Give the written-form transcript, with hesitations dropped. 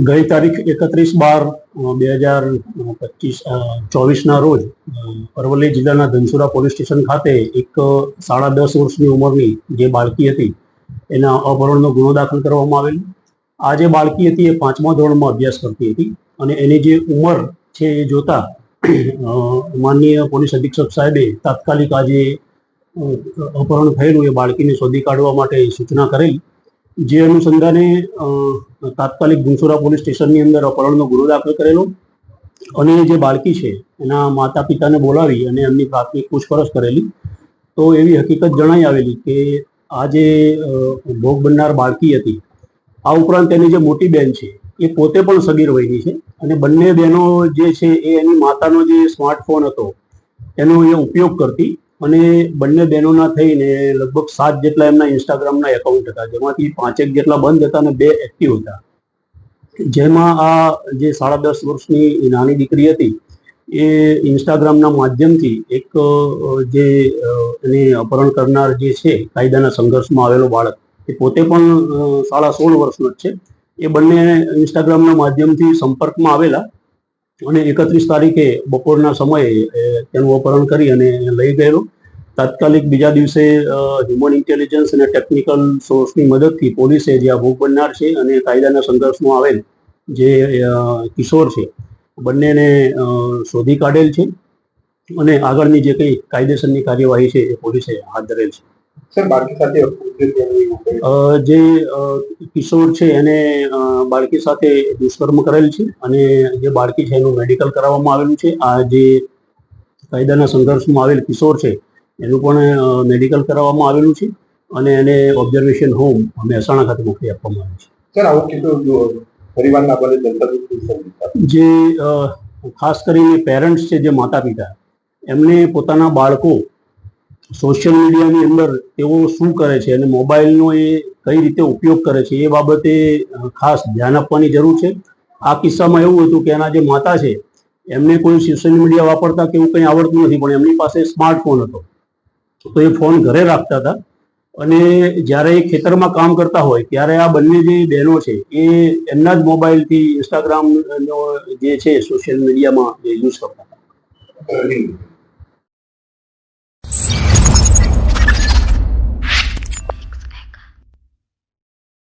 ગઈ તારીખ 31/12/2024 રોજ અરવલ્લી જિલ્લાના ધનસુરા પોલીસ સ્ટેશન ખાતે એક 10.5 વર્ષની ઉંમરની જે બાળકી હતી એના અપહરણનો ગુનો દાખલ કરવામાં આવેલ. આ જે બાળકી હતી એ 5મા ધોરણમાં અભ્યાસ કરતી હતી અને એની જે ઉંમર છે એ જોતા માનનીય પોલીસ અધિક્ષક સાહેબે તાત્કાલિક આ જે અપહરણ થયેલું એ બાળકીને શોધી કાઢવા માટે સૂચના કરેલી. જે અનુસંધાને તાત્કાલિક ધનસુરા પોલીસ સ્ટેશનની અંદર અપહરણનો ગુનો દાખલ કરેલો અને જે બાળકી છે એના માતા પિતાને બોલાવી અને એમની પ્રાથમિક પૂછપરછ કરેલી. તો એવી હકીકત જણાઈ આવેલી કે આ જે ભોગ બનનાર બાળકી હતી આ ઉપરાંત એની જે મોટી બહેન છે એ પોતે પણ સગીર વયની છે અને બંને બહેનો જે છે એ એની માતાનો જે સ્માર્ટફોન હતો એનો એ ઉપયોગ કરતી અને બંને બહેનોના થઈને લગભગ 7 જેટલા એમના ઇન્સ્ટાગ્રામના એકાઉન્ટ હતા, જેમાંથી 5 જેટલા બંધ હતા અને 2 એક્ટિવ હતા. જેમાં આ જે 10.5 વર્ષની નાની દીકરી હતી એ ઇન્સ્ટાગ્રામના માધ્યમથી એક જે એને અપહરણ કરનાર જે છે કાયદાના સંઘર્ષમાં આવેલો બાળક એ પોતે પણ 16 વર્ષનો જ છે. એ બંને ઇન્સ્ટાગ્રામના માધ્યમથી સંપર્કમાં આવેલા અને 31 તારીખે બપોરના સમયે તેનું અપહરણ કરી અને લઈ ગયેલો. તાત્કાલિક બીજા દિવસે હ્યુમન ઇન્ટેલિજન્સ અને ટેકનિકલ સોર્સની મદદથી પોલીસે જે આ ભોગ બનનાર છે અને કાયદાના સંઘર્ષમાં આવેલ જે કિશોર છે બંનેને શોધી કાઢેલ છે અને આગળની જે કંઈ કાયદેસરની કાર્યવાહી છે એ પોલીસે હાથ ધરેલ છે. સર, બાળકી સાથે જે કિશોર છે એને બાળકી સાથે દુષ્કર્મ કરેલ છે અને જે બાળકી છે એનું મેડિકલ કરાવવામાં આવેલું છે. આ જે કાયદાના સંઘર્ષમાં આવેલ કિશોર છે એનું પણ મેડિકલ કરાવવામાં આવેલું છે અને એને ઓબ્ઝર્વેશન હોમ મહેસાણા ખાતે મોકલી આપવામાં આવ્યું છે. સર, આવું કીધું પરિવારના જે ખાસ કરીને પેરેન્ટ્સ છે, જે માતા પિતા, એમને પોતાના બાળકો સોશિયલ મીડિયાની અંદર તેઓ શું કરે છે અને મોબાઈલનો એ કઈ રીતે ઉપયોગ કરે છે એ બાબતે ખાસ ધ્યાન આપવાની જરૂર છે. આ કિસ્સામાં એવું હતું કે એના જે માતા છે એમને કોઈ સોશિયલ મીડિયા વાપરતા કે એવું કંઈ આવડતું નથી, પણ એમની પાસે સ્માર્ટફોન હતો તો એ ફોન ઘરે રાખતા હતા અને જ્યારે એ ખેતરમાં કામ કરતા હોય ત્યારે આ બંને જે બહેનો છે એ એમના જ મોબાઈલથી ઇન્સ્ટાગ્રામનો જે છે સોશિયલ મીડિયામાં યુઝ કરતા હતા.